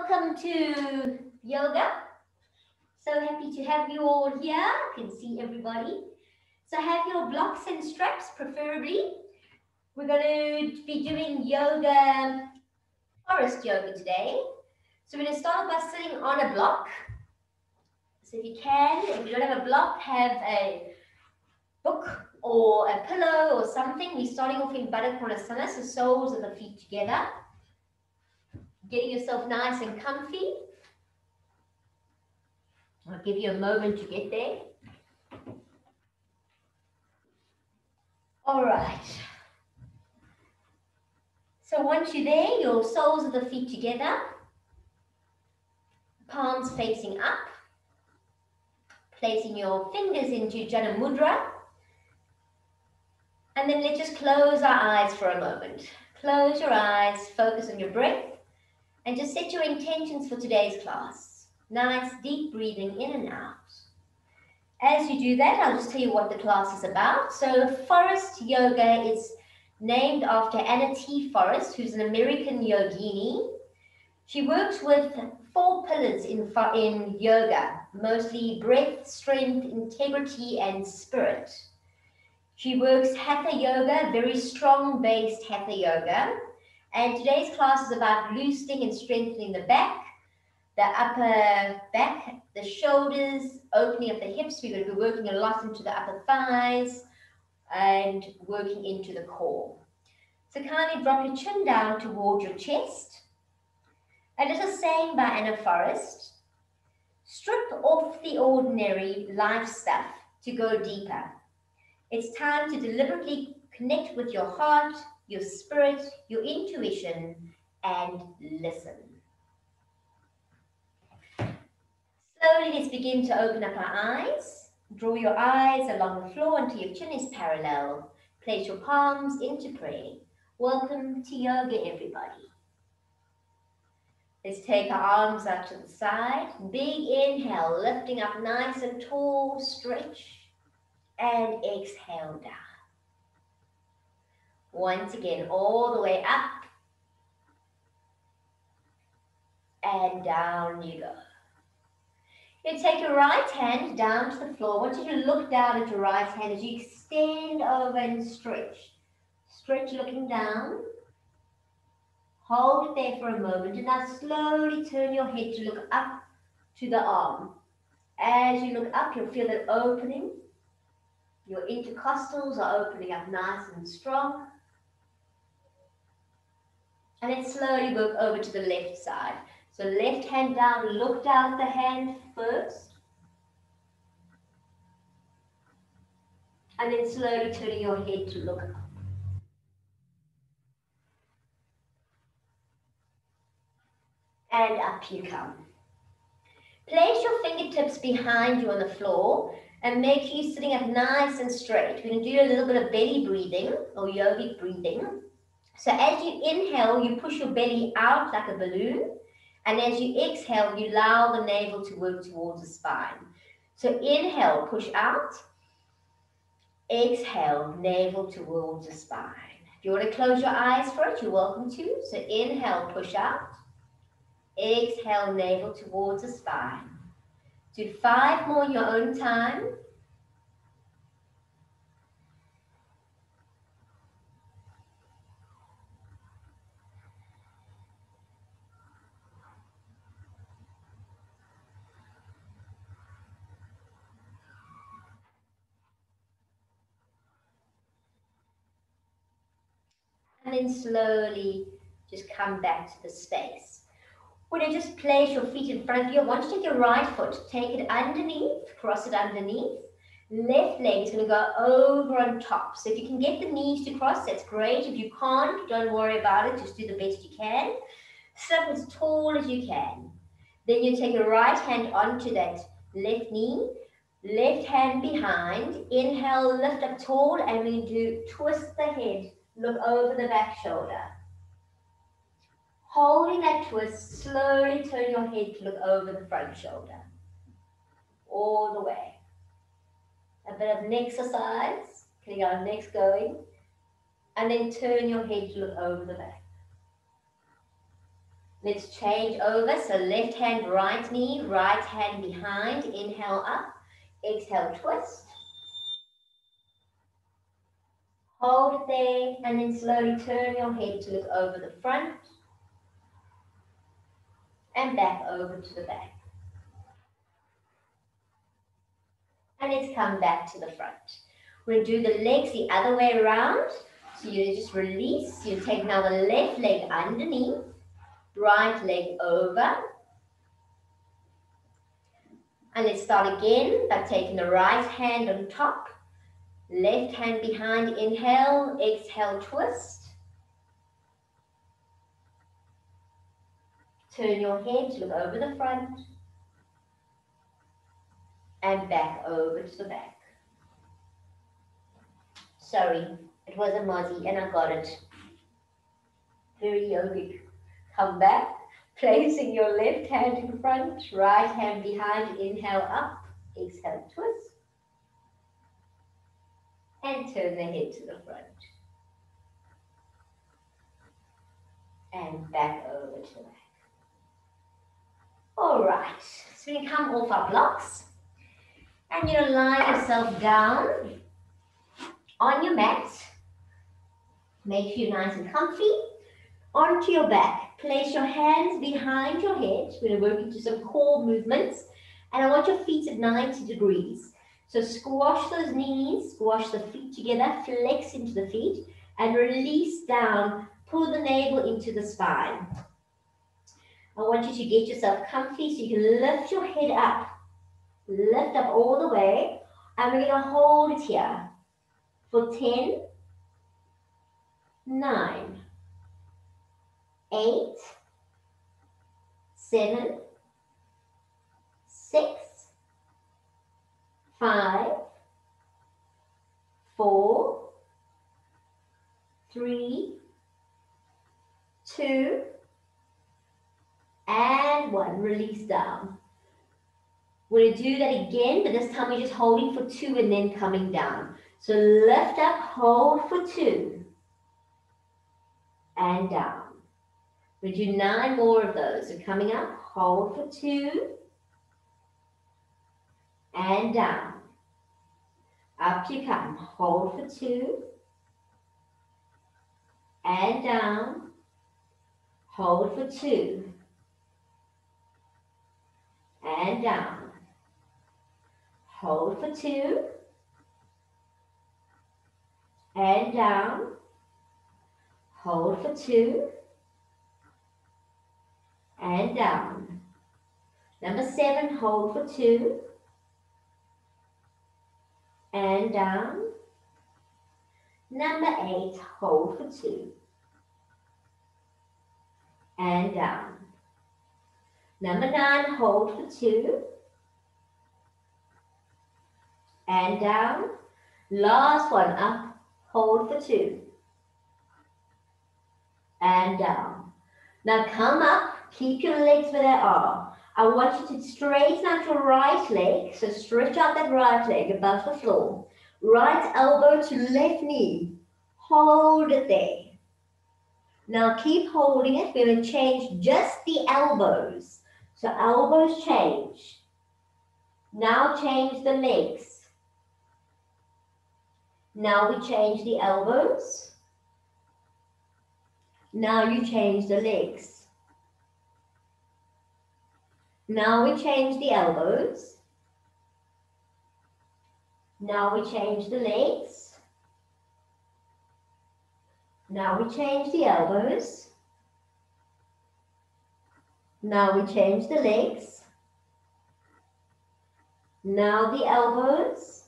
welcome to yoga. So happy to have you all here. I can see everybody. So have your blocks and straps preferably. We're going to be doing yoga, forest yoga today. So we're going to start by sitting on a block. So if you don't have a block, have a book or a pillow or something. We're starting off in Baddha Konasana, so soles of the feet together. Getting yourself nice and comfy. I'll give you a moment to get there. All right. So once you're there, your soles of the feet together, palms facing up, placing your fingers into Jana Mudra. And then let's just close our eyes for a moment. Close your eyes, focus on your breath, and just set your intentions for today's class. Nice deep breathing in and out. As you do that, I'll just tell you what the class is about. So Forrest Yoga is named after Anna T. Forrest, who's an American yogini. She works with 4 pillars in yoga, mostly breath, strength, integrity, and spirit. She works Hatha Yoga, very strong-based Hatha Yoga. And today's class is about loosening and strengthening the back, the upper back, the shoulders, opening up the hips. We're going to be working a lot into the upper thighs and working into the core. So kindly drop your chin down towards your chest. A little saying by Anna Forrest: strip off the ordinary life stuff to go deeper. It's time to deliberately connect with your heart, your spirit, your intuition, and listen. Slowly, let's begin to open up our eyes. Draw your eyes along the floor until your chin is parallel. Place your palms into prayer. Welcome to yoga, everybody. Let's take our arms out to the side. Big inhale, lifting up nice and tall, stretch. And exhale down. Once again, all the way up. And down you go. You take your right hand down to the floor. I want you to look down at your right hand as you extend over and stretch. Stretch looking down. Hold it there for a moment and now slowly turn your head to look up to the arm. As you look up, you'll feel it opening. Your intercostals are opening up nice and strong. And then slowly work over to the left side. So left hand down, look down at the hand first. And then slowly turning your head to look up. And up you come. Place your fingertips behind you on the floor and make sure you're sitting up nice and straight. We're going to do a little bit of belly breathing or yogic breathing. So as you inhale, you push your belly out like a balloon. And as you exhale, you allow the navel to work towards the spine. So inhale, push out. Exhale, navel towards the spine. If you want to close your eyes for it, you're welcome to. So inhale, push out. Exhale, navel towards the spine. Do 5 more in your own time. And then slowly just come back to the space. When you just place your feet in front of you, I want you to take your right foot, take it underneath, cross it underneath. Left leg is going to go over on top. So if you can get the knees to cross, that's great. If you can't, don't worry about it. Just do the best you can. Sit up as tall as you can. Then you take your right hand onto that left knee. Left hand behind. Inhale, lift up tall, and we do twist the head. Look over the back shoulder. Holding that twist, slowly turn your head to look over the front shoulder. All the way. A bit of an exercise, getting our necks going. And then turn your head to look over the back. Let's change over. So left hand, right knee, right hand behind. Inhale up. Exhale, twist. Hold it there, and then slowly turn your head to look over the front and back over to the back. And let's come back to the front. We'll do the legs the other way around. So you just release. You take now the left leg underneath, right leg over. And let's start again by taking the right hand on top, left hand behind, inhale, exhale, twist. Turn your head to look over the front and back over to the back. Sorry, it was a mozzie and I got it. Very yogic. Come back, placing your left hand in front, right hand behind, inhale up, exhale, twist. And turn the head to the front. And back over to the back. All right, so we come off our blocks. And you're lie yourself down on your mat. Make you nice and comfy. Onto your back. Place your hands behind your head. We're going to work into some core movements. And I want your feet at 90 degrees. So squash those knees, squash the feet together, flex into the feet, and release down. Pull the navel into the spine. I want you to get yourself comfy so you can lift your head up. Lift up all the way. And we're going to hold it here for 10, 9, 8, 7, 6, 5, 4, 3, 2, and 1. Release down. We're going to do that again, but this time we're just holding for 2 and then coming down. So lift up, hold for 2, and down. We do 9 more of those. So coming up, hold for 2, and down. Up you come, hold for 2, and down, hold for 2, and down. Hold for 2, and down. Hold for 2, and down. Number 7, hold for 2, and down. Number 8, hold for 2, and down. Number 9, hold for 2, and down. Last one, up, hold for 2, and down. Now come up, keep your legs where they are. I want you to straighten out your right leg, so stretch out that right leg above the floor. Right elbow to left knee, hold it there. Now keep holding it. We're going to change just the elbows. So elbows change. Now change the legs. Now we change the elbows. Now you change the legs. Now we change the elbows. Now we change the legs. Now we change the elbows. Now we change the legs. Now the elbows.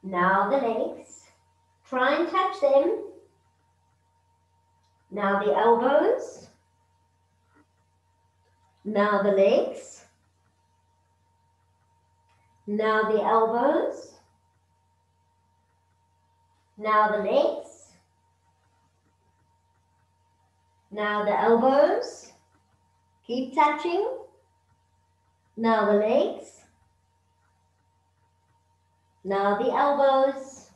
Now the legs. Try and touch them. Now the elbows. Now the legs. Now the elbows. Now the legs. Now the elbows. Keep touching. Now the legs. Now the elbows.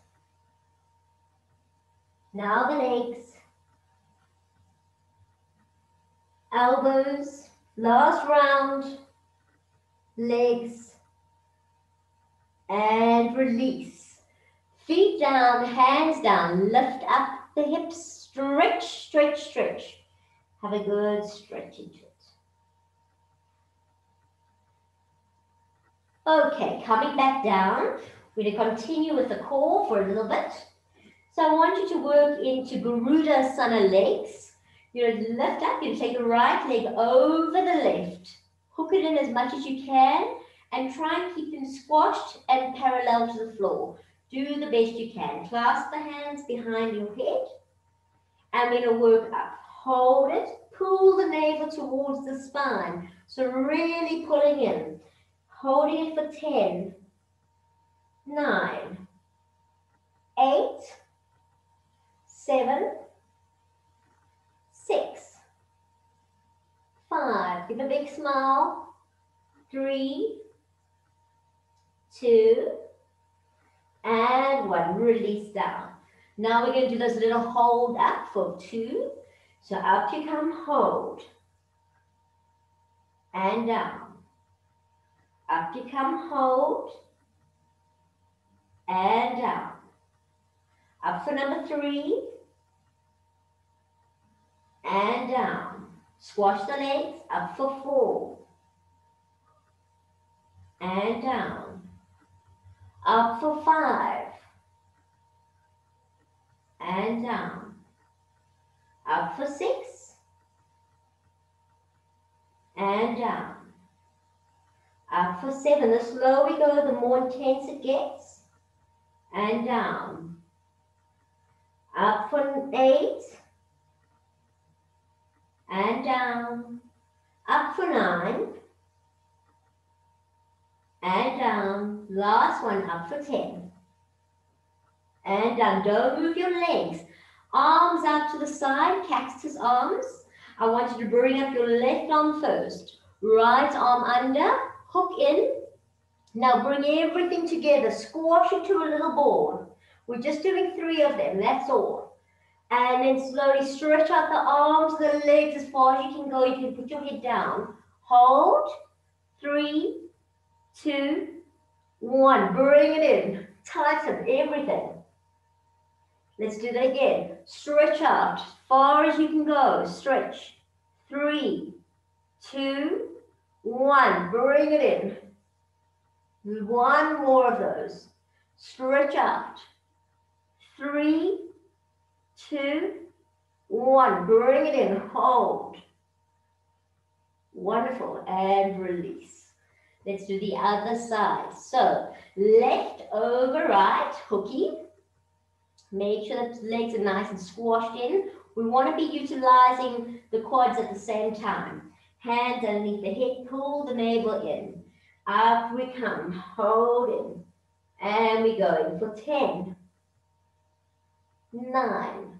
Now the legs. elbows, last round, legs, and release. Feet down, hands down, lift up the hips, stretch, stretch, stretch. Have a good stretch into it. Okay, coming back down, we're going to continue with the core for a little bit. So I want you to work into Garudasana legs. You're going to lift up, you're going to take the right leg over the left. Hook it in as much as you can and try and keep them squashed and parallel to the floor. Do the best you can. Clasp the hands behind your head and we're going to work up. Hold it, pull the navel towards the spine. So really pulling in. Holding it for 10, 9, 8, 7, 6, 5. Give a big smile. 3, 2, and 1. Release down. Now we're going to do this little hold up for 2. So up you come, hold, and down. Up you come, hold, and down. Up for number 3, and down. Squash the legs, up for 4, and down. Up for 5, and down. Up for 6, and down. Up for 7. The slower we go, the more intense it gets. And down. Up for 8. And down. Up for 9. And down. Last one, up for 10. And down. Don't move your legs. Arms out to the side, cactus arms. I want you to bring up your left arm first. Right arm under. Hook in. Now bring everything together. Squash into a little ball. We're just doing 3 of them, that's all. And then slowly stretch out the arms, the legs as far as you can go. You can put your head down. Hold. 3, 2, 1. Bring it in. Tighten everything. Let's do that again. Stretch out as far as you can go. Stretch. 3, 2, 1. Bring it in. 1 more of those. Stretch out. 3, 2, 1. Bring it in. Hold. Wonderful. And release. Let's do the other side. So, left over right, hooky. Make sure that the legs are nice and squashed in. We want to be utilizing the quads at the same time. Hands underneath the head, pull the navel in. Up we come, hold in. And we go in for 10, 9,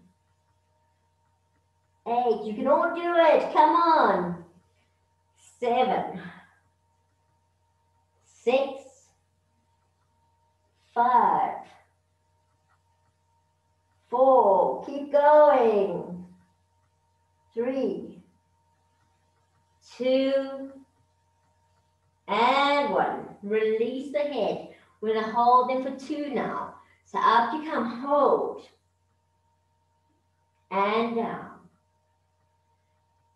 8. You can all do it. Come on. 7, 6, 5, 4. Keep going. 3, 2, and 1. Release the head. We're going to hold them for 2 now. So up you come, hold. And down.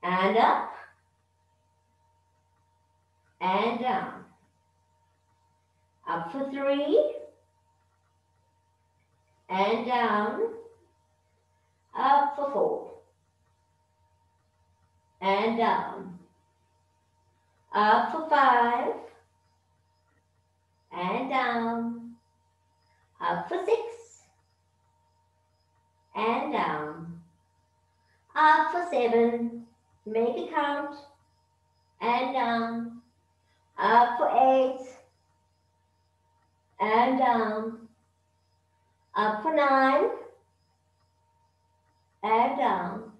And up. And down. Up for 3. And down. Up for 4. And down. Up for 5. And down. Up for 6. And down. Up for 7. Make it count. And down. Up for 8. And down. Up for 9. And down.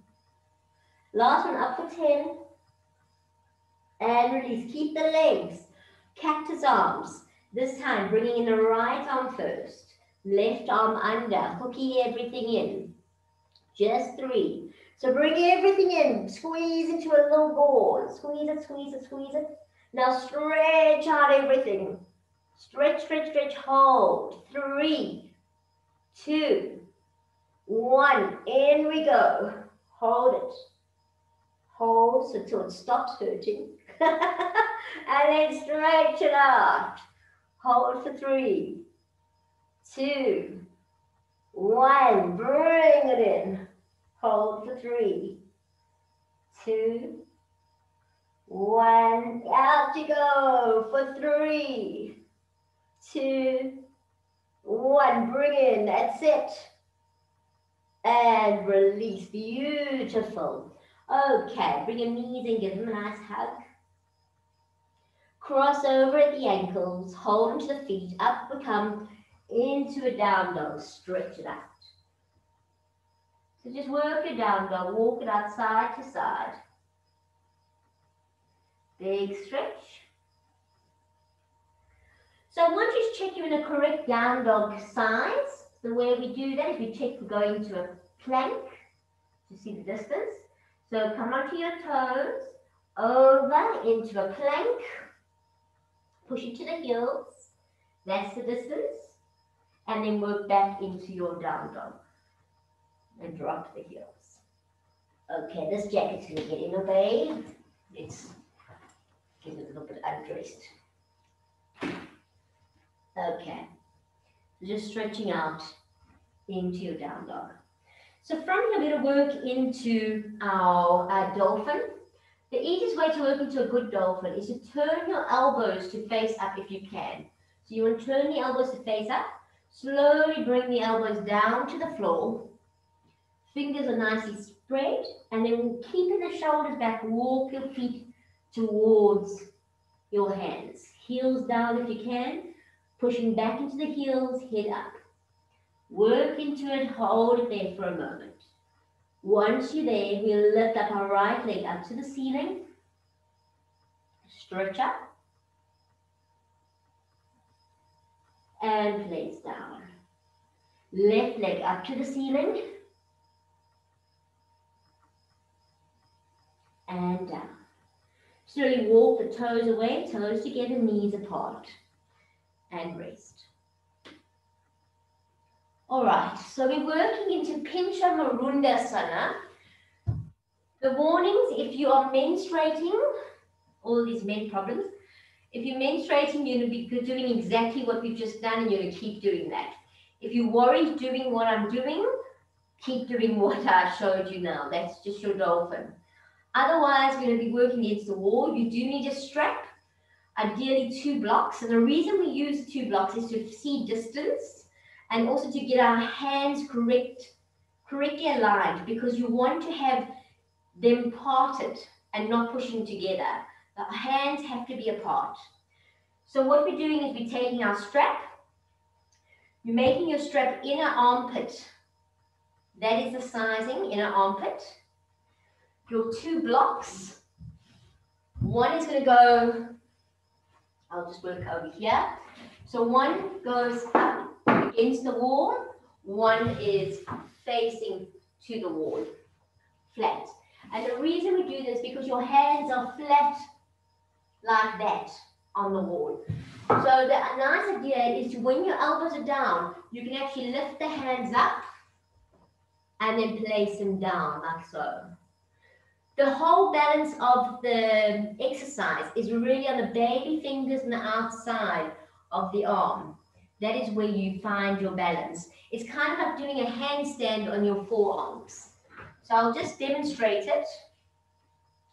Last one, up for 10. And release. Keep the legs. Cactus arms. This time, bringing in the right arm first. Left arm under. Hooking everything in. Just 3. So bring everything in. Squeeze into a little ball. Squeeze it, squeeze it, squeeze it. Now stretch out everything. Stretch, stretch, stretch. Hold. 3, 2, 1. In we go. Hold it. Hold so till it stops hurting. And then stretch it out. Hold for 3, 2, 1. Bring it in. Hold for 3, 2, 1. Out you go for 3, 2, 1. Bring in. That's it. And release. Beautiful. Okay, bring your knees in, give them a nice hug. Cross over at the ankles, hold onto the feet, up we come, into a down dog, stretch it out. So just work your down dog, walk it out side to side. Big stretch. So I want you to check you're in a correct down dog size. The way we do that is we check we're going to a plank to see the distance. So come onto your toes, over into a plank, push it to the heels, that's the distance, and then work back into your down dog and drop the heels. Okay, this jacket's going to get in the way. Let's get a little bit undressed. Okay, so just stretching out into your down dog. So from here, we're going to work into our dolphin. The easiest way to work into a good dolphin is to turn your elbows to face up if you can. So you want to turn the elbows to face up, slowly bring the elbows down to the floor. Fingers are nicely spread, and then keeping the shoulders back, walk your feet towards your hands. Heels down if you can, pushing back into the heels, head up. Work into it, hold it there for a moment. Once you're there, we'll lift up our right leg up to the ceiling. Stretch up. And place down. Left leg up to the ceiling. And down. Slowly walk the toes away, toes together, knees apart. And rest. All right, so we're working into Pincha Marundasana. The warnings, if you are menstruating, all these men problems, if you're menstruating, you're going to be doing exactly what we've just done, and you're going to keep doing that. If you're worried doing what I'm doing, keep doing what I showed you now. That's just your dolphin. Otherwise, we're going to be working against the wall. You do need a strap, ideally 2 blocks. And the reason we use 2 blocks is to see distance and also to get our hands correctly aligned, because you want to have them parted and not pushing together. The hands have to be apart. So what we're doing is we're taking our strap. You're making your strap inner armpit. That is the sizing, inner armpit. Your 2 blocks. One is going to go, I'll just work over here. So one goes up against the wall. One is facing to the wall, flat. And the reason we do this is because your hands are flat like that on the wall. So the nice idea is to, when your elbows are down, you can actually lift the hands up and then place them down like so. The whole balance of the exercise is really on the baby fingers and the outside of the arm. That is where you find your balance. It's kind of like doing a handstand on your forearms. So I'll just demonstrate it,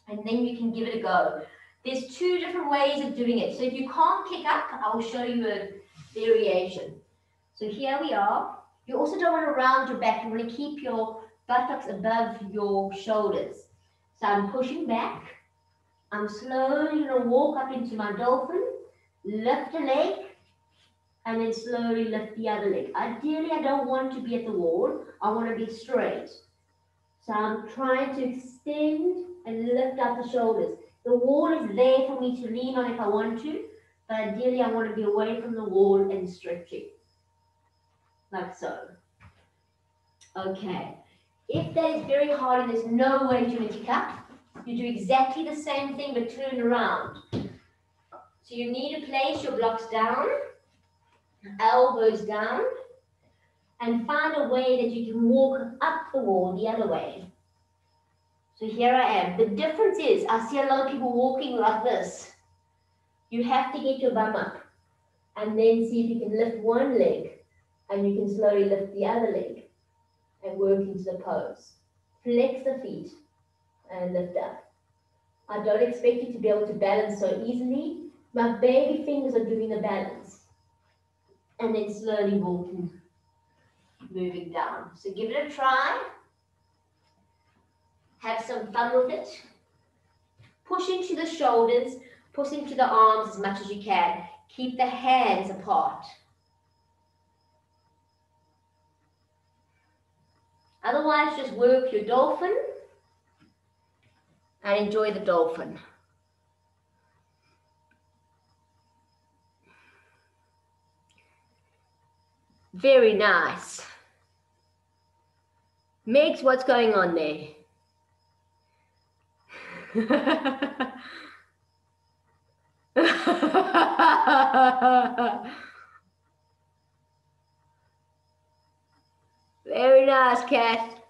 and then you can give it a go. There's 2 different ways of doing it. So if you can't kick up, I will show you a variation. So here we are. You also don't want to round your back. You want to keep your buttocks above your shoulders. So I'm pushing back. I'm slowly going to walk up into my dolphin, lift a leg, and then slowly lift the other leg. Ideally, I don't want to be at the wall. I want to be straight. So I'm trying to extend and lift up the shoulders. The wall is there for me to lean on if I want to, but ideally I want to be away from the wall and stretching. Like so. Okay. If that is very hard and there's no way to lift up, you do exactly the same thing but turn around. So you need to place your blocks down, elbows down, and find a way that you can walk up the wall the other way. So here I am. The difference is, I see a lot of people walking like this. You have to get your bum up and then see if you can lift one leg and you can slowly lift the other leg and work into the pose. Flex the feet and lift up. I don't expect you to be able to balance so easily. My baby fingers are doing the balance. And then slowly walking, moving down. So give it a try. Have some fun with it. Push into the shoulders, push into the arms as much as you can. Keep the hands apart. Otherwise, just work your dolphin and enjoy the dolphin. Very nice. Megs, what's going on there? Very nice, Kat.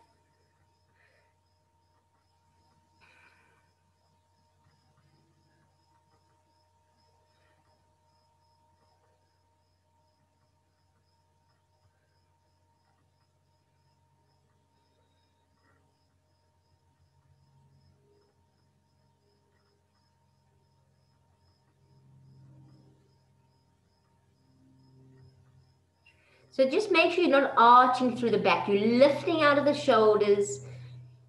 So just make sure you're not arching through the back. You're lifting out of the shoulders.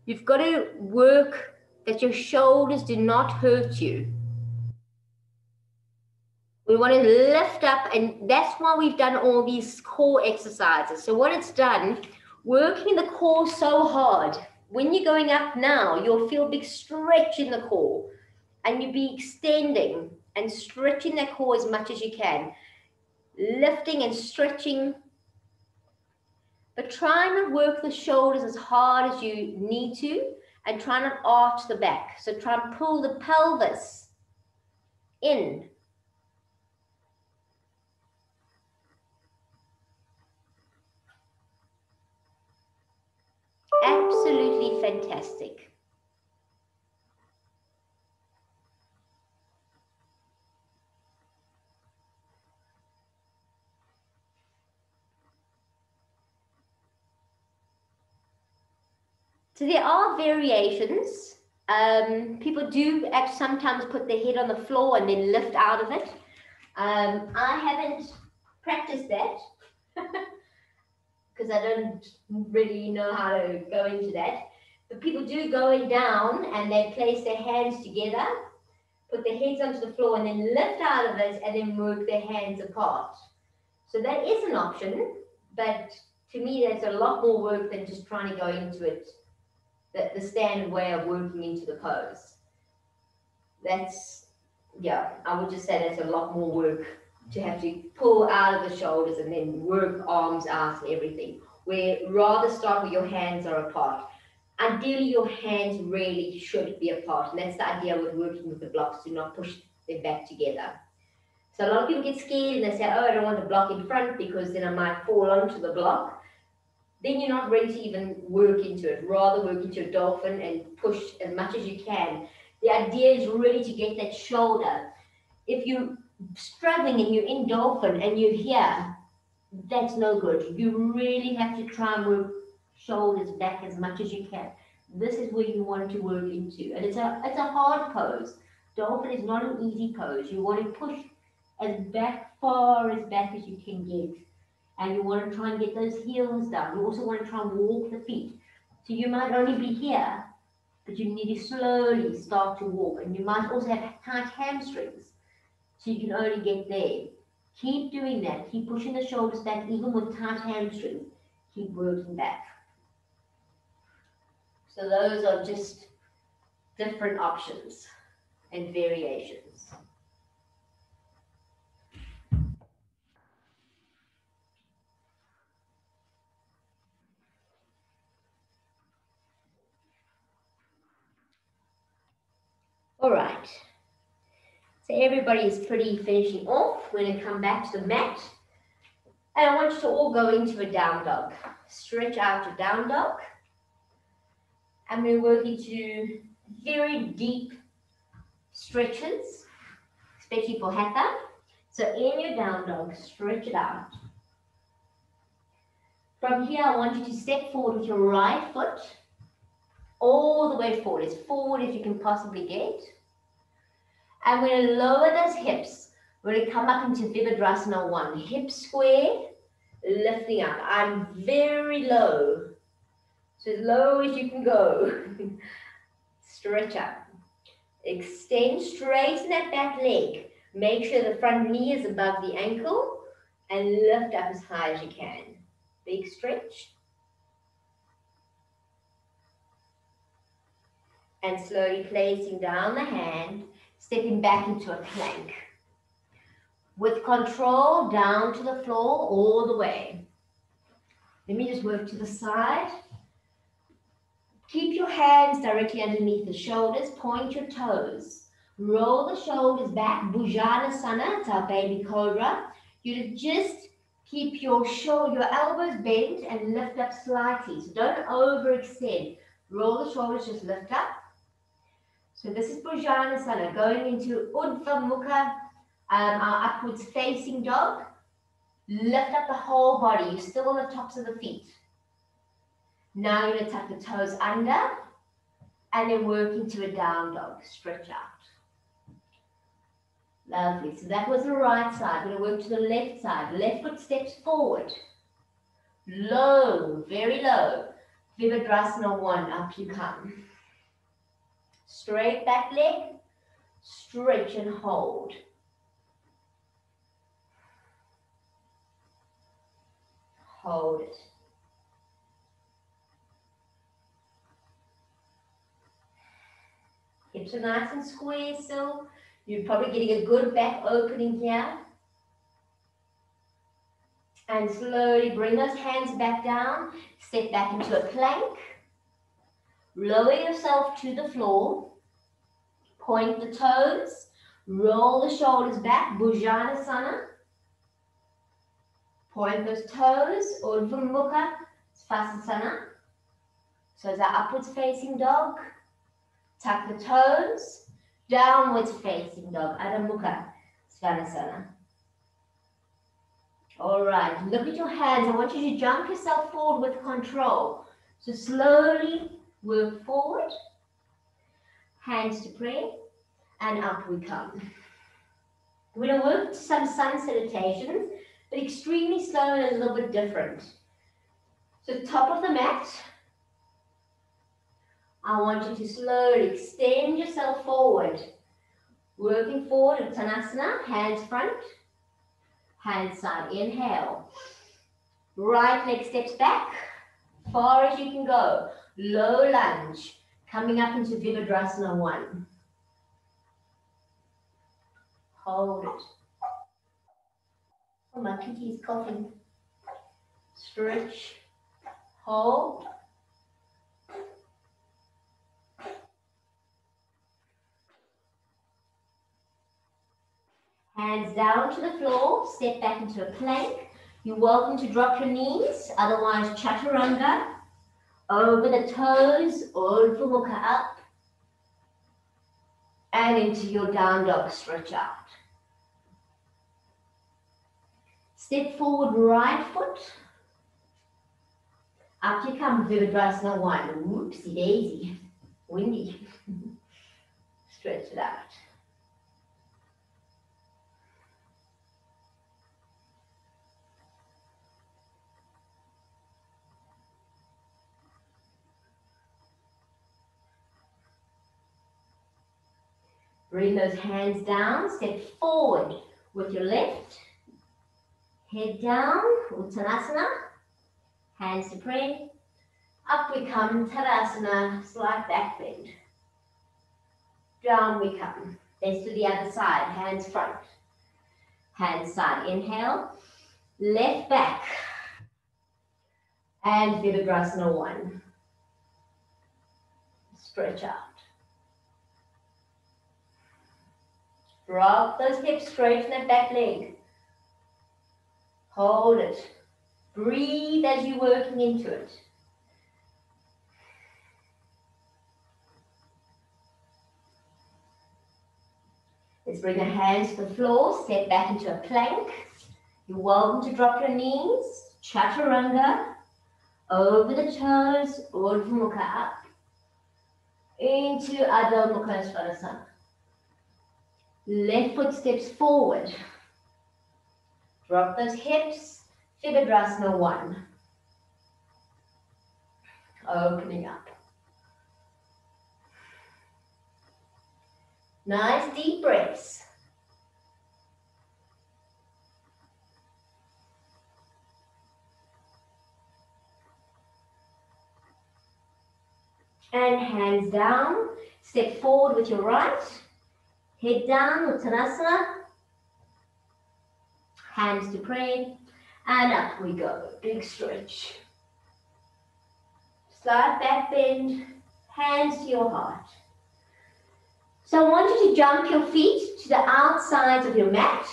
You've got to work that your shoulders do not hurt you. We want to lift up, and that's why we've done all these core exercises. So what it's done, working the core so hard. When you're going up now, you'll feel a big stretch in the core, and you'll be extending and stretching that core as much as you can. Lifting and stretching. But try not work the shoulders as hard as you need to, and try not arch the back. So try and pull the pelvis in. Absolutely fantastic. So there are variations. People do sometimes put their head on the floor and then lift out of it. I haven't practiced that because I don't really know how to go into that. But people do going down and they place their hands together, put their heads onto the floor and then lift out of it and then work their hands apart. So that is an option, but to me that's a lot more work than just trying to go into it, the standard way of working into the pose. That's, yeah, I would just say that's a lot more work to have to pull out of the shoulders and then work arms out and everything, where rather start with your hands are apart. Ideally, your hands really should be apart, and that's the idea with working with the blocks, to not push them back together. So a lot of people get scared and they say, oh, I don't want the block in front because then I might fall onto the block. Then you're not ready to even work into it. Rather work into a dolphin and push as much as you can. The idea is really to get that shoulder. If you're struggling and you're in dolphin and you're here, that's no good. You really have to try and work shoulders back as much as you can. This is where you want to work into. And it's a hard pose. Dolphin is not an easy pose. You want to push as far back as you can get. And you want to try and get those heels down. You also want to try and walk the feet. So you might only be here, but you need to slowly start to walk. And you might also have tight hamstrings, so you can only get there. Keep doing that. Keep pushing the shoulders back, even with tight hamstrings. Keep working back. So those are just different options and variations. All right. So everybody is pretty finishing off. We're going to come back to the mat. And I want you to all go into a down dog. Stretch out your down dog. And we're working to very deep stretches, especially for hatha. So in your down dog, stretch it out. From here, I want you to step forward with your right foot, all the way forward, as forward as you can possibly get. And we're going to lower those hips. We're going to come up into Virabhadrasana 1. Hip square, lifting up. I'm very low. So as low as you can go. Stretch up. Extend, straighten that back leg. Make sure the front knee is above the ankle and lift up as high as you can. Big stretch. And slowly placing down the hand, stepping back into a plank. With control, down to the floor, all the way. Let me just work to the side. Keep your hands directly underneath the shoulders, point your toes. Roll the shoulders back, Bhujanasana, it's our baby cobra. You just keep your elbows bent and lift up slightly. So don't overextend. Roll the shoulders, just lift up. So this is Bhujanasana, going into Urdhva Mukha, our upwards facing dog. Lift up the whole body. You're still on the tops of the feet. Now you're going to tuck the toes under and then work into a down dog. Stretch out. Lovely. So that was the right side. We're going to work to the left side. Left foot steps forward. Low, very low. Virabhadrasana 1, up you come. Straight back leg. Stretch and hold. Hold it. Hips are nice and square still. You're probably getting a good back opening here. And slowly bring those hands back down. Step back into a plank. Lower yourself to the floor. Point the toes. Roll the shoulders back. Bhujanasana. Point those toes. Urdhva Mukha. Svasana. So it's our upwards facing dog. Tuck the toes. Downwards facing dog. Adho Mukha. Svanasana. All right, look at your hands. I want you to jump yourself forward with control. So slowly work forward. Hands to prayer. And up we come. We're going to work some sun salutations, but extremely slow and a little bit different. So top of the mat. I want you to slowly extend yourself forward. Working forward, Uttanasana, hands front, hands side. Inhale. Right leg steps back, far as you can go. Low lunge, coming up into Virabhadrasana 1. Hold it. Oh, my kitty is coughing. Stretch, hold. Hands down to the floor, step back into a plank. You're welcome to drop your knees, otherwise chaturanga. Over the toes, Urdhva Mukha up. And into your down dog, stretch out. Step forward, right foot. Up you come, Virabhadrasana 1. Whoopsie daisy, windy. Stretch it out. Bring those hands down, step forward with your left. Head down, Uttanasana. Hands to pray. Up we come, Tadasana, slight back bend. Down we come. Let's do the other side, hands front. Hands side, inhale. Left back. And Virabhadrasana 1. Stretch out. Drop those hips, straighten that back leg. Hold it. Breathe as you're working into it. Let's bring the hands to the floor, step back into a plank. You're welcome to drop your knees, chaturanga, over the toes, Urdhva Mukha up, into Adho Mukha Svanasana. Left foot steps forward. Drop those hips, Virabhadrasana 1. Opening up. Nice deep breaths. And hands down. Step forward with your right. Head down, Uttanasana. Hands to pray. And up we go. Big stretch. Slight back bend. Hands to your heart. So I want you to jump your feet to the outsides of your mat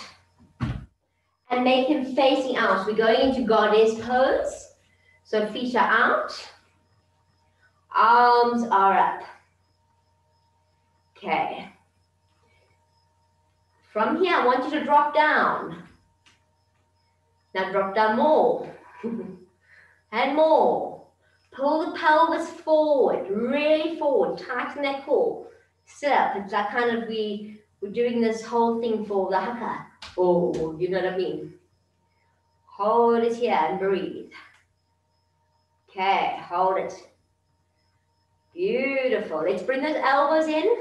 and make them facing out. We're going into goddess pose. So feet are out. Arms are up. Okay. From here, I want you to drop down. Now drop down more. And more. Pull the pelvis forward, really forward. Tighten that core. Sit up. It's like kind of we're doing this whole thing for the haka. Oh, you know what I mean? Hold it here and breathe. Okay, hold it. Beautiful. Let's bring those elbows in.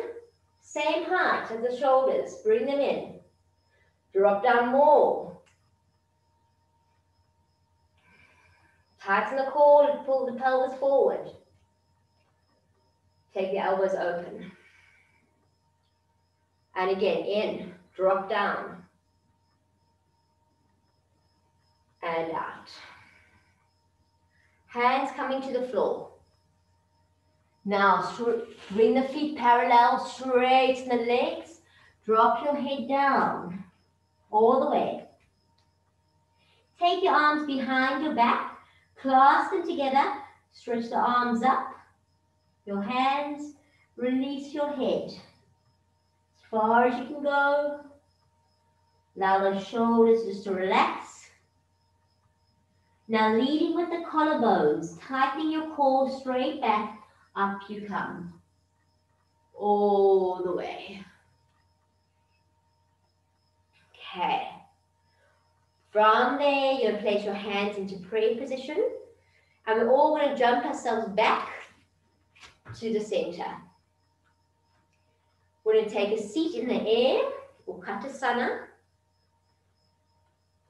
Same height as the shoulders. Bring them in. Drop down more. Tighten the core, pull the pelvis forward. Take the elbows open. And again, in, drop down. And out. Hands coming to the floor. Now, bring the feet parallel, straighten the legs. Drop your head down, all the way. Take your arms behind your back, clasp them together, stretch the arms up. Your hands, release your head. As far as you can go. Allow those shoulders just to relax. Now leading with the collarbones, tightening your core straight back, up you come. All the way. Okay. From there, you're going to place your hands into prayer position. And we're all going to jump ourselves back to the center. We're going to take a seat in the air, or Katasana.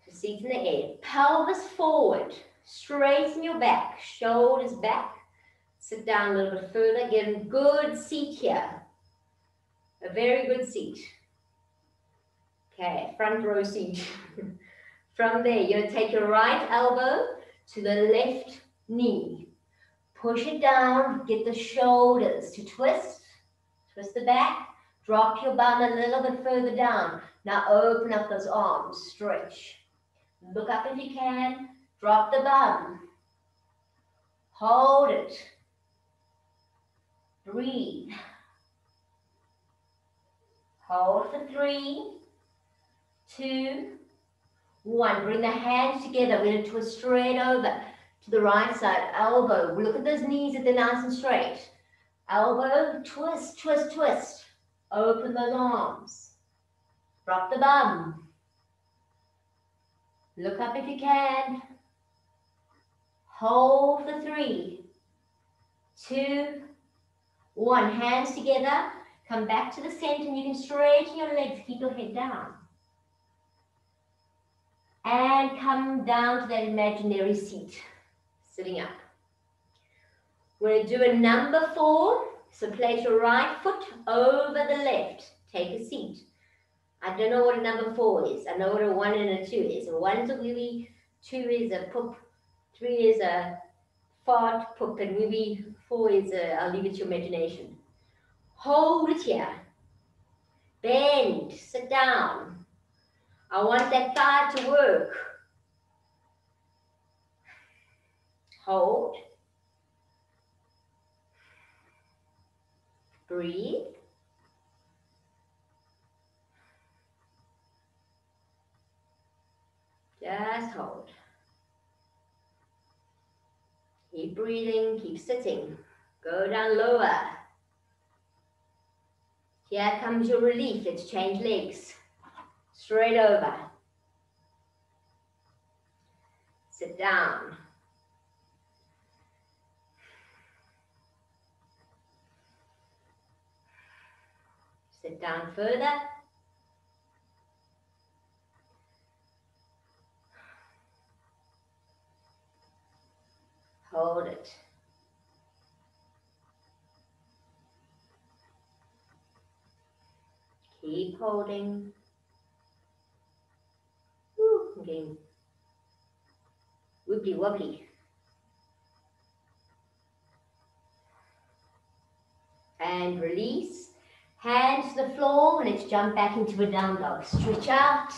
So seat in the air. Pelvis forward. Straighten your back. Shoulders back. Sit down a little bit further. Get a good seat here. A very good seat. Okay, front row seat. From there, you're going to take your right elbow to the left knee. Push it down, get the shoulders to twist. Twist the back. Drop your bum a little bit further down. Now open up those arms, stretch. Look up if you can. Drop the bum. Hold it. Breathe. Hold for 3, 2, 1. Bring the hands together. We're going to twist straight over to the right side. Elbow. Look at those knees if they're nice and straight. Elbow. Twist, twist, twist. Open those arms. Drop the bum. Look up if you can. Hold for 3, 2, 1. Hands together. Come back to the center and you can straighten your legs. Keep your head down. And come down to that imaginary seat. Sitting up. We're going to do a number 4. So place your right foot over the left. Take a seat. I don't know what a number 4 is. I know what a 1 and a 2 is. A 1 is a wee, 2 is a poop, 3 is a fart, poop, and wee, 4 is a, I'll leave it to your imagination. Hold it here. Bend, sit down. I want that thigh to work. Hold. Breathe. Just hold. Keep breathing, keep sitting. Go down lower. Here comes your relief. Let's change legs. Straight over. Sit down. Sit down further. Hold it. Keep holding. Woo, I'm getting wibbly wobbly. And release. Hands to the floor, and let's jump back into a down dog. Stretch out.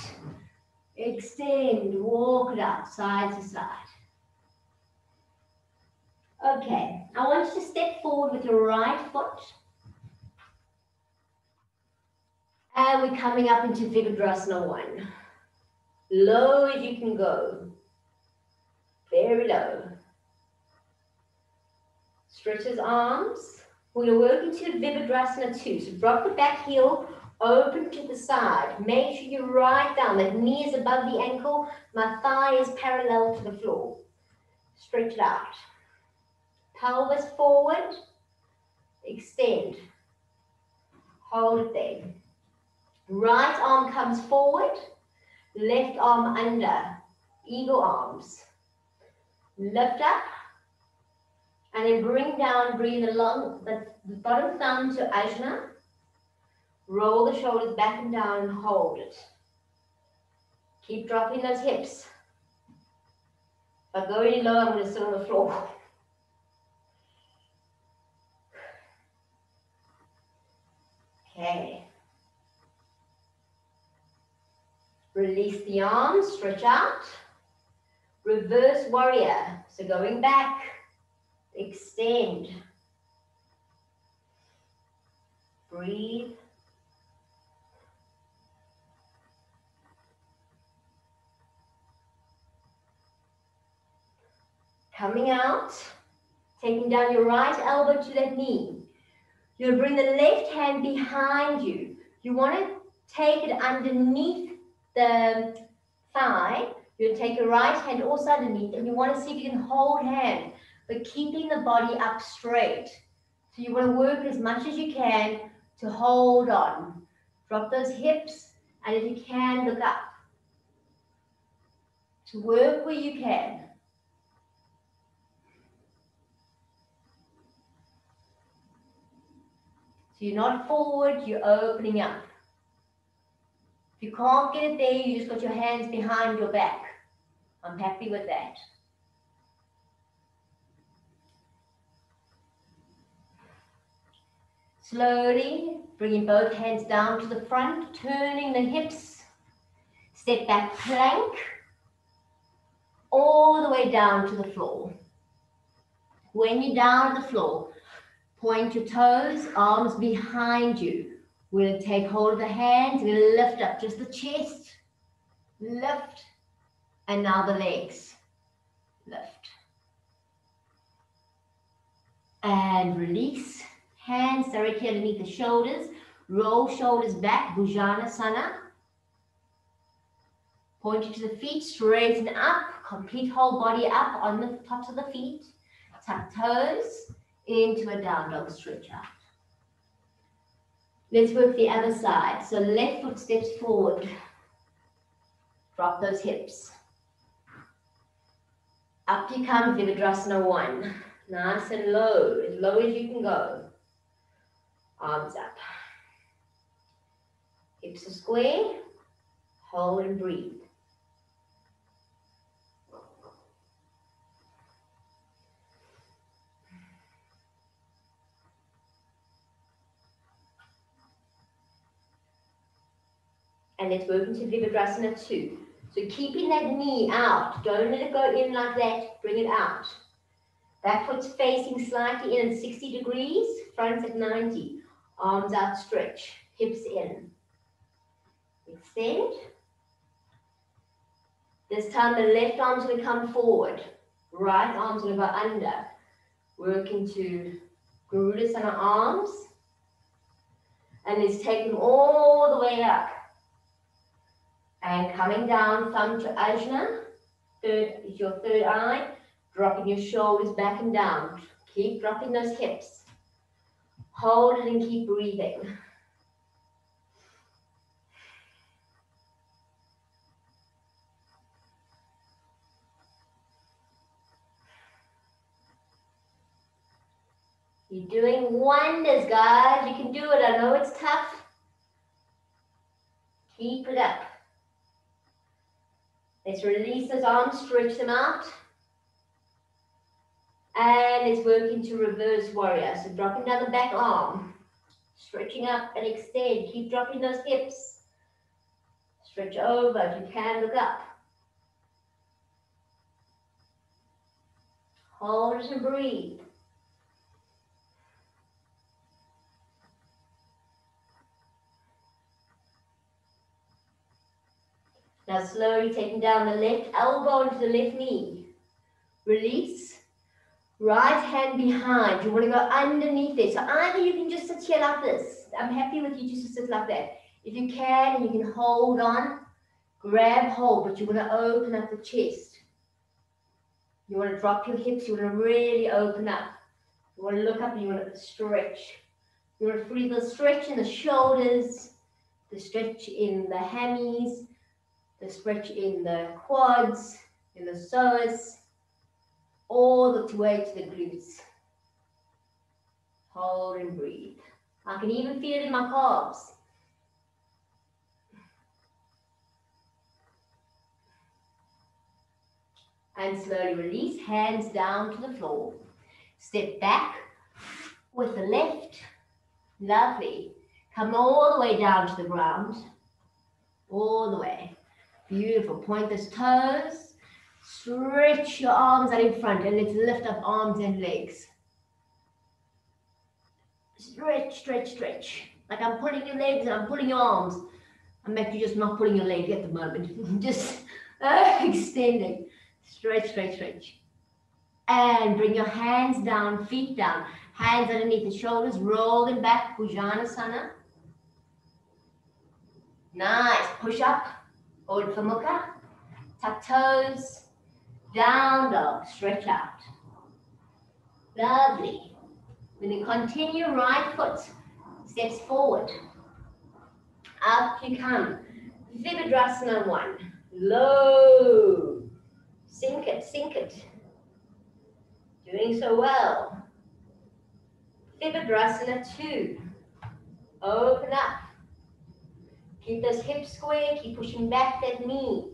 Extend. Walk it out, side to side. Okay, I want you to step forward with your right foot. And we're coming up into Virabhadrasana 1. Low as you can go. Very low. Stretch his arms. We're going to work into Virabhadrasana 2. So drop the back heel, open to the side. Make sure you're right down. That knee is above the ankle. My thigh is parallel to the floor. Stretch it out. Pelvis forward. Extend. Hold it there. Right arm comes forward. Left arm under. Eagle arms. Lift up. And then bring down, breathe along the bottom thumb to Ajna. Roll the shoulders back and down and hold it. Keep dropping those hips. If I go any lower, I'm going to sit on the floor. Okay. Release the arms, stretch out. Reverse warrior. So going back, extend. Breathe. Coming out, taking down your right elbow to that knee. You'll bring the left hand behind you. You want to take it underneath the thigh. You'll take your right hand also underneath, and you want to see if you can hold hand, but keeping the body up straight. So you want to work as much as you can to hold on. Drop those hips, and if you can, look up. To work where you can. So you're not forward, you're opening up. If you can't get it there, you just got your hands behind your back. I'm happy with that. Slowly, bringing both hands down to the front, turning the hips. Step back plank, all the way down to the floor. When you're down on the floor, point your toes, arms behind you. We're going to take hold of the hands, we're going to lift up just the chest. Lift, and now the legs. Lift. And release. Hands directly underneath the shoulders. Roll shoulders back, Bhujanasana. Pointing to the feet, straighten up. Complete whole body up on the tops of the feet. Tuck toes into a down dog stretch out. Let's work the other side. So left foot steps forward. Drop those hips. Up you come, Virabhadrasana 1. Nice and low as you can go. Arms up. Hips are square. Hold and breathe. And let's work into Virabhadrasana 2. So keeping that knee out. Don't let it go in like that. Bring it out. Back foot's facing slightly in at 60 degrees. Front at 90. Arms out, stretch. Hips in. Extend. This time the left arm's going to come forward. Right arm's going to go under. Work into Garudasana arms. And let's take them all the way up. And coming down, thumb to Ajna. Third is your third eye. Dropping your shoulders back and down. Keep dropping those hips. Hold it and keep breathing. You're doing wonders, guys. You can do it. I know it's tough. Keep it up. Let's release those arms, stretch them out. And let's work into reverse warrior. So dropping down the back arm. Stretching up and extend. Keep dropping those hips. Stretch over. If you can, look up. Hold it and breathe. Now slowly taking down the left elbow into the left knee. Release. Right hand behind. You want to go underneath it. So either you can just sit here like this. I'm happy with you just to sit like that. If you can, you can hold on. Grab hold, but you want to open up the chest. You want to drop your hips. You want to really open up. You want to look up and you want to stretch. You want to feel the stretch in the shoulders, the stretch in the hammies, the stretch in the quads, in the psoas, all the way to the glutes. Hold and breathe. I can even feel it in my calves. And slowly release, hands down to the floor. Step back with the left. Lovely. Come all the way down to the ground. All the way. Beautiful. Point those toes. Stretch your arms out in front and let's lift up arms and legs. Stretch, stretch, stretch. Like I'm pulling your legs and I'm pulling your arms. I'm actually just not pulling your leg at the moment. Just extending. Stretch, stretch, stretch. And bring your hands down, feet down. Hands underneath the shoulders. Roll them back. Bhujanasana. Nice. Push up. Urdhva Mukha. Tuck toes. Down dog. Stretch out. Lovely. Then you continue, right foot steps forward. Up you come. Virabhadrasana 1. Low. Sink it, sink it. Doing so well. Virabhadrasana 2. Open up. Keep those hips square, keep pushing back that knee.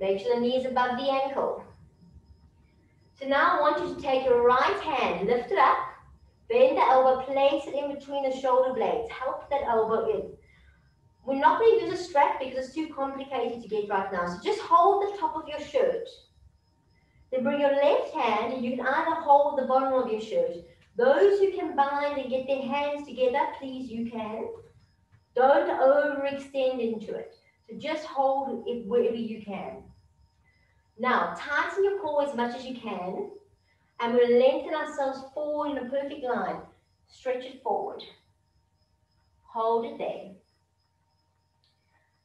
Make sure the knee is above the ankle. So now I want you to take your right hand, lift it up, bend the elbow, place it in between the shoulder blades. Help that elbow in. We're not going to use a strap because it's too complicated to get right now. So just hold the top of your shirt. Then bring your left hand and you can either hold the bottom of your shirt. Those who can bind and get their hands together, please, you can. Don't overextend into it. So just hold it wherever you can. Now, tighten your core as much as you can. And we'll lengthen ourselves forward in a perfect line. Stretch it forward. Hold it there.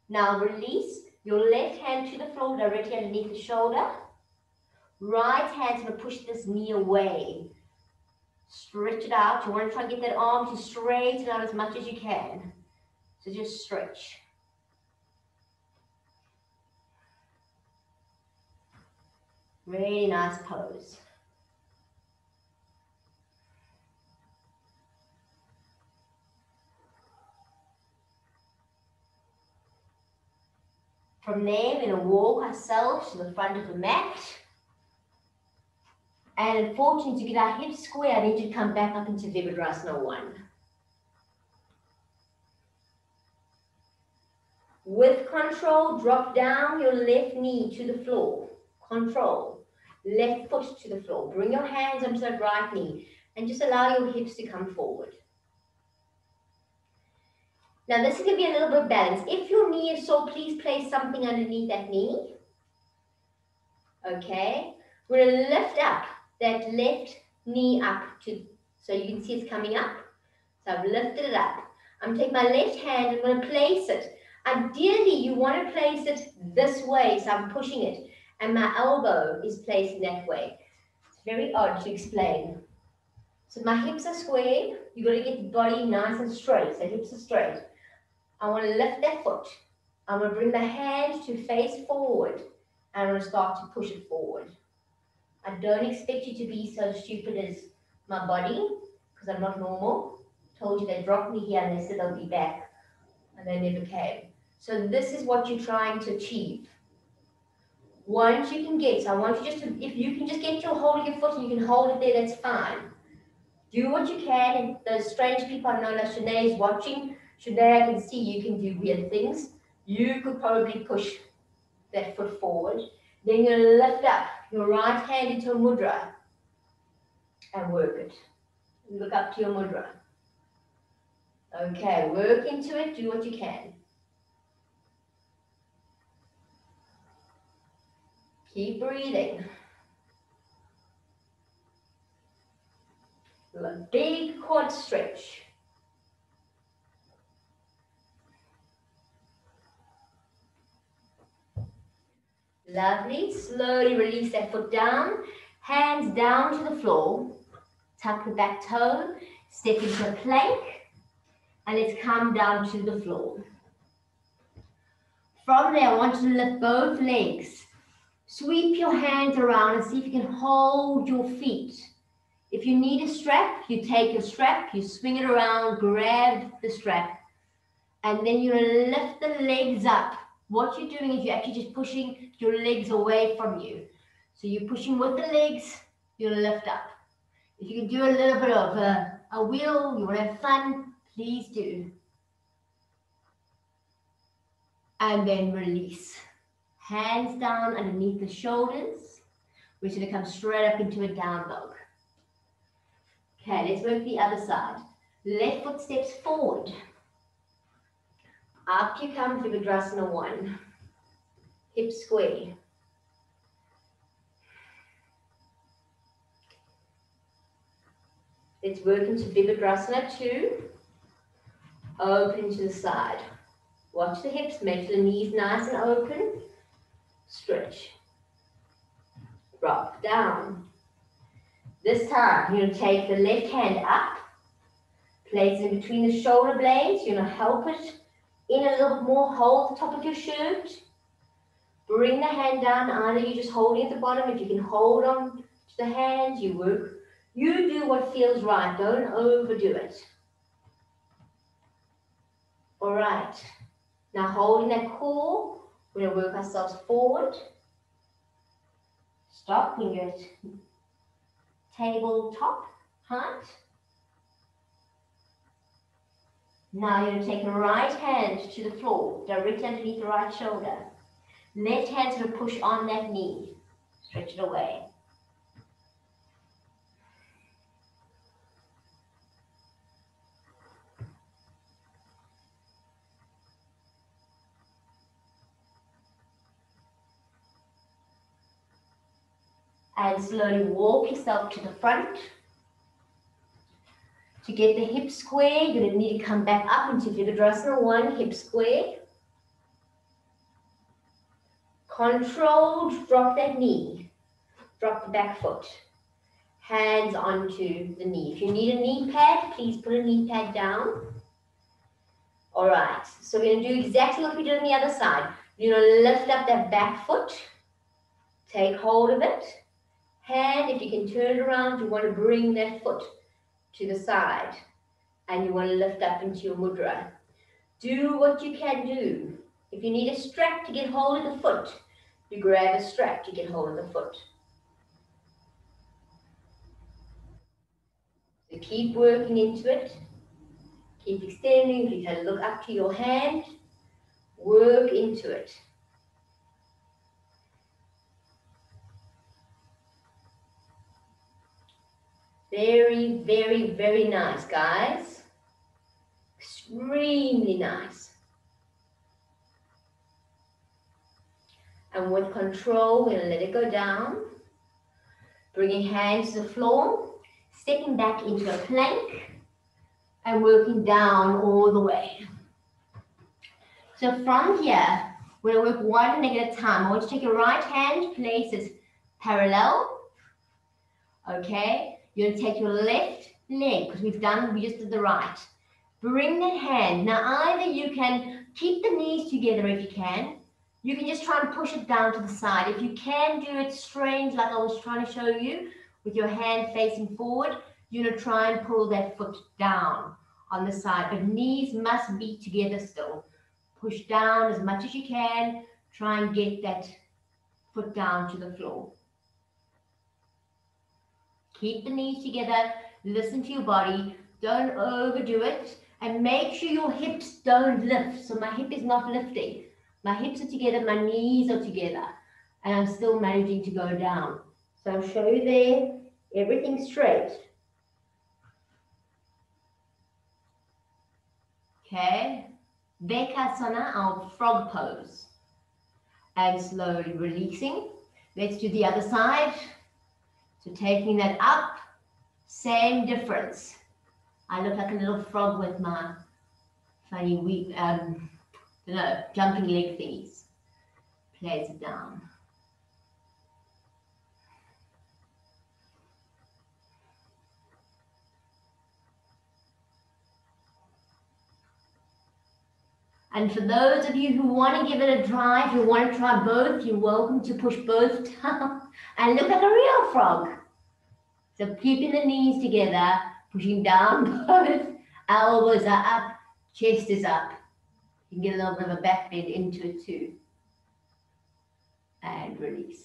Now release your left hand to the floor directly underneath the shoulder. Right hand's going to push this knee away. Stretch it out. You want to try and get that arm to straighten out as much as you can. So just stretch. Really nice pose. From there, we're going to walk ourselves to the front of the mat. And unfortunately, to get our hips square, I need you to come back up into Virabhadrasana 1. With control, drop down your left knee to the floor. Control. Left foot to the floor. Bring your hands onto that right knee and just allow your hips to come forward. Now this is going to be a little bit balanced. If your knee is sore, please place something underneath that knee. Okay. We're going to lift up that left knee up to, so you can see it's coming up. So I've lifted it up. I'm taking my left hand and I'm going to place it. Ideally, you want to place it this way, so I'm pushing it. And my elbow is placed in that way. It's very odd to explain. So my hips are square. You've got to get the body nice and straight. So hips are straight. I want to lift that foot. I'm going to bring the hand to face forward. And I'm going to start to push it forward. I don't expect you to be so stupid as my body, because I'm not normal. I told you they dropped me here and they said they'll be back. And they never came. So this is what you're trying to achieve. Once you can get, so I want you just to, if you can just get your hold of your foot and you can hold it there, that's fine. Do what you can, and those strange people I know, like Shanae is watching. Shanae, I can see you can do weird things. You could probably push that foot forward. Then you're going to lift up your right hand into a mudra and work it. Look up to your mudra. Okay, work into it, do what you can. Keep breathing. A big quad stretch. Lovely. Slowly release that foot down. Hands down to the floor. Tuck the back toe. Step into a plank. And let's come down to the floor. From there, I want you to lift both legs. Sweep your hands around and see if you can hold your feet. If you need a strap, you take your strap, you swing it around, grab the strap, and then you lift the legs up. What you're doing is you're actually just pushing your legs away from you. So you're pushing with the legs, you lift up. If you can do a little bit of a wheel, you want to have fun, please do. And then release. Hands down underneath the shoulders. We're going to come straight up into a down dog. Okay, let's work the other side. Left foot steps forward. Up you come, Virabhadrasana 1. Hip square. Let's work into Virabhadrasana 2. Open to the side. Watch the hips, make the knees nice and open. Stretch. Drop down. This time, you're going to take the left hand up, place it in between the shoulder blades. You're going to help it in a little bit more, hold the top of your shirt. Bring the hand down, either you're just holding at the bottom. If you can hold on to the hands, you work. You do what feels right, don't overdo it. All right, now holding that core, we're going to work ourselves forward. Stop when you're at tabletop height. Now you're going to take the right hand to the floor, directly underneath the right shoulder. Left hand's going to push on that knee. Stretch it away. And slowly walk yourself to the front. To get the hip square, you're going to need to come back up into Virabhadrasana 1, hip square. Controlled, drop that knee. Drop the back foot. Hands onto the knee. If you need a knee pad, please put a knee pad down. All right, so we're going to do exactly what we did on the other side. You're going to lift up that back foot. Take hold of it. Hand, if you can turn it around, you want to bring that foot to the side. And you want to lift up into your mudra. Do what you can do. If you need a strap to get hold of the foot, you grab a strap to get hold of the foot. So keep working into it. Keep extending. Please look up to your hand. Work into it. Very, very, very nice, guys. Extremely nice. And with control, we'll let it go down. Bringing hands to the floor, stepping back into a plank, and working down all the way. So from here, we're going to work one leg at a time. I want you to take your right hand, place it parallel. Okay, you're going to take your left leg, because we just did the right. Bring that hand. Now either you can keep the knees together if you can. You can just try and push it down to the side. If you can do it strange, like I was trying to show you, with your hand facing forward, you're going to try and pull that foot down on the side. But knees must be together still. Push down as much as you can. Try and get that foot down to the floor. Keep the knees together. Listen to your body. Don't overdo it. And make sure your hips don't lift. So my hip is not lifting. My hips are together, my knees are together. And I'm still managing to go down. So I'll show you there, everything straight. Okay. Bekasana, our frog pose. And slowly releasing. Let's do the other side. So taking that up, same difference. I look like a little frog with my funny, jumping leg thingies. Place it down. And for those of you who want to give it a try, if you want to try both, you're welcome to push both down and look like a real frog. So keeping the knees together, pushing down both, elbows are up, chest is up. You can get a little bit of a back bend into it too. And release.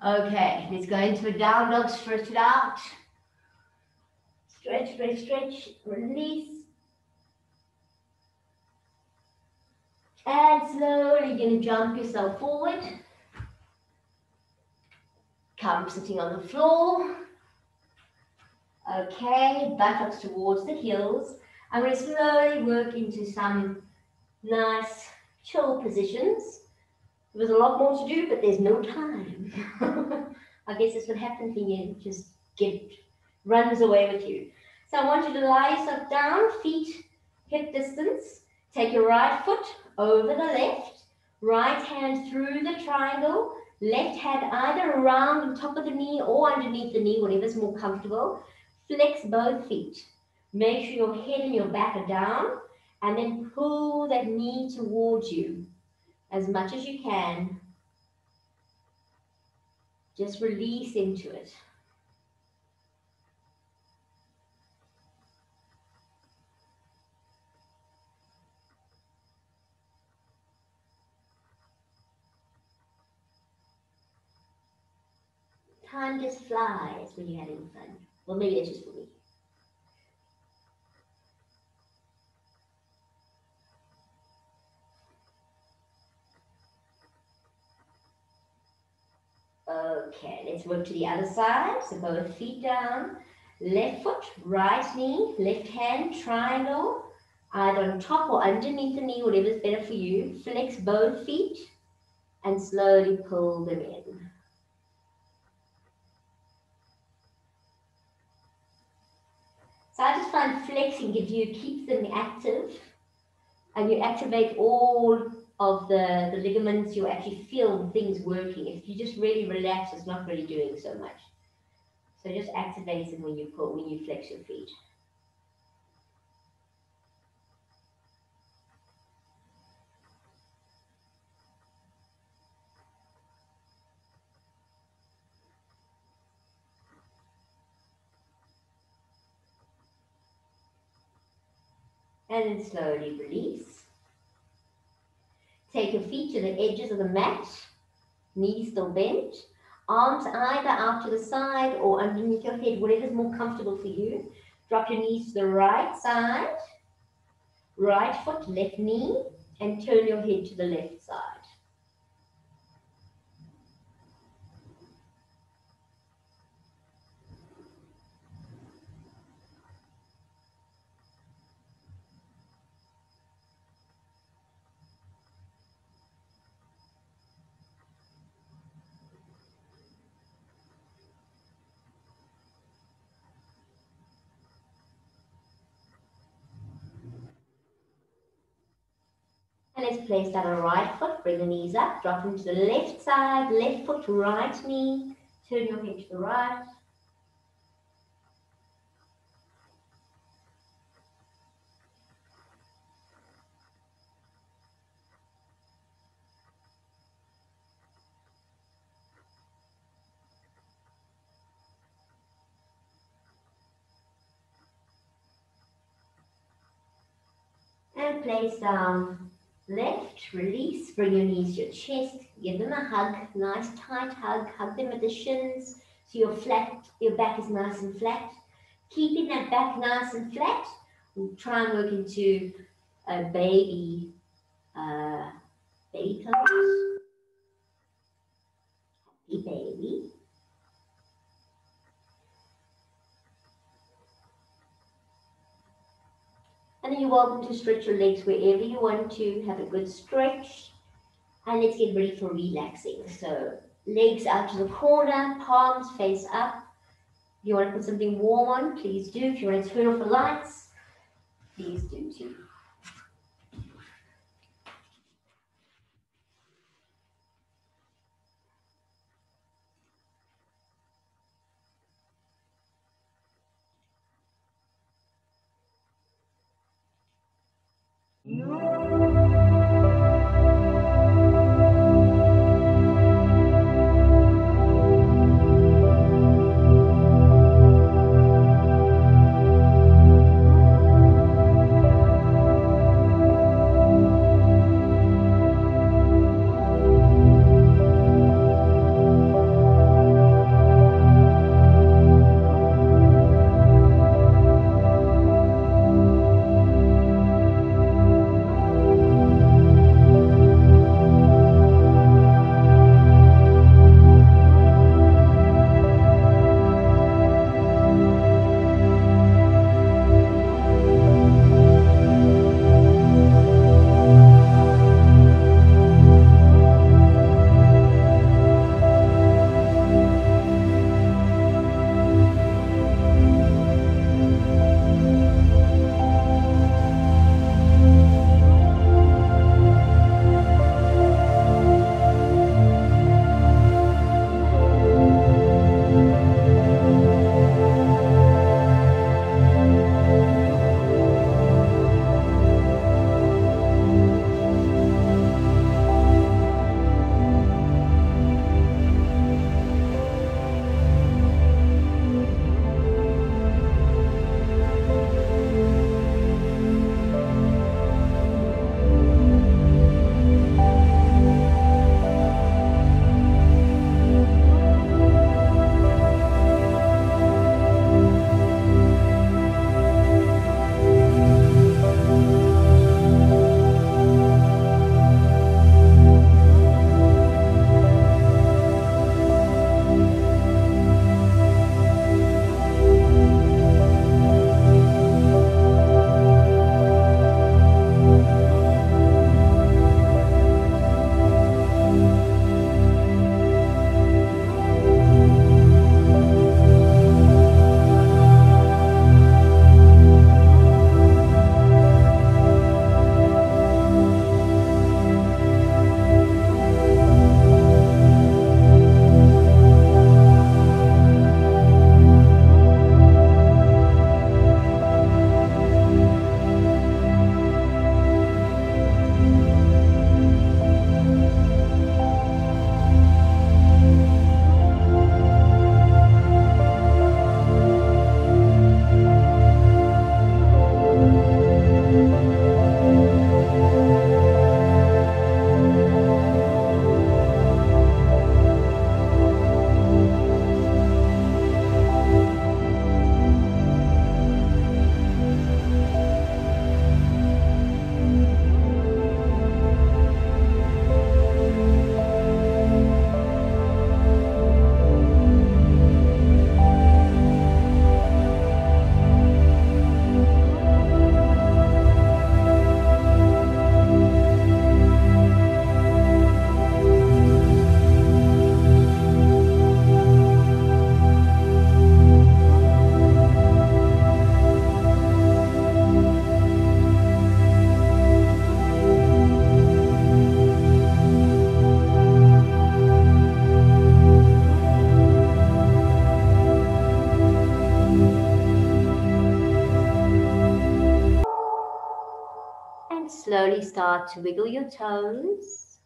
Okay, let's go into a down dog, stretch it out. Stretch, stretch, stretch, release. And slowly you're going to jump yourself forward. Come sitting on the floor. Okay, buttocks towards the heels. I'm going to slowly work into some nice chill positions. There's a lot more to do, but there's no time. I guess that's what happens when you just runs away with you. So I want you to lie yourself down, feet hip distance. Take your right foot over the left, right hand through the triangle, left hand either around on top of the knee or underneath the knee, whatever's more comfortable. Flex both feet. Make sure your head and your back are down, and then pull that knee towards you as much as you can. Just release into it. Time just flies when you're having fun. Well, maybe that's just for me. Okay, let's work to the other side. So both feet down, left foot, right knee, left hand, triangle, either on top or underneath the knee, whatever's better for you. Flex both feet and slowly pull them in. So I just find flexing keeps them active, and you activate all of the ligaments. You actually feel things working. If you just really relax, it's not really doing so much. So just activate them when you flex your feet. And then slowly release. Take your feet to the edges of the mat, knees still bent, arms either out to the side or underneath your head, whatever's more comfortable for you. Drop your knees to the right side, right foot, left knee, and turn your head to the left side. And let's place down our right foot, bring the knees up, drop into the left side, left foot, right knee, turn your head to the right. And place down left, release, bring your knees to your chest, give them a hug, nice tight hug them at the shins so your back is nice and flat. Keeping that back nice and flat, we'll try and work into a baby pose. Happy baby. And then you're welcome to stretch your legs wherever you want to. Have a good stretch. And let's get ready for relaxing. So legs out to the corner, palms face up. If you want to put something warm on, please do. If you want to turn off the lights, please do too. slowly start to wiggle your toes.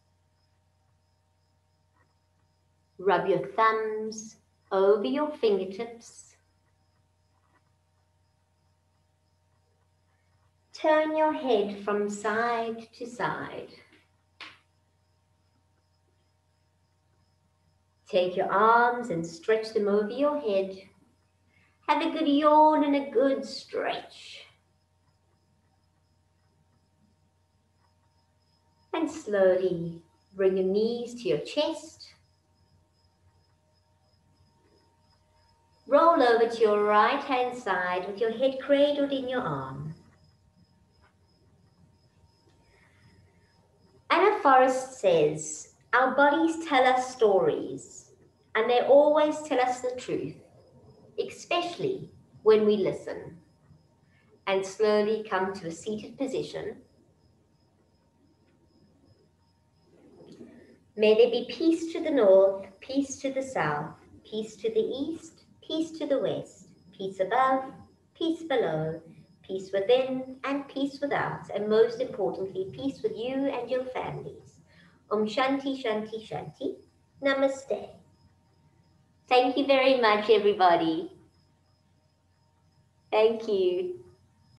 Rub your thumbs over your fingertips. Turn your head from side to side. Take your arms and stretch them over your head. Have a good yawn and a good stretch. And slowly bring your knees to your chest. Roll over to your right hand side with your head cradled in your arm. Anna Forrest says, our bodies tell us stories, and they always tell us the truth, especially when we listen. And slowly come to a seated position. May there be peace to the north, peace to the south, peace to the east, peace to the west, peace above, peace below, peace within and peace without, and most importantly, peace with you and your families. Om Shanti, Shanti, Shanti. Namaste. Thank you very much, everybody. Thank you.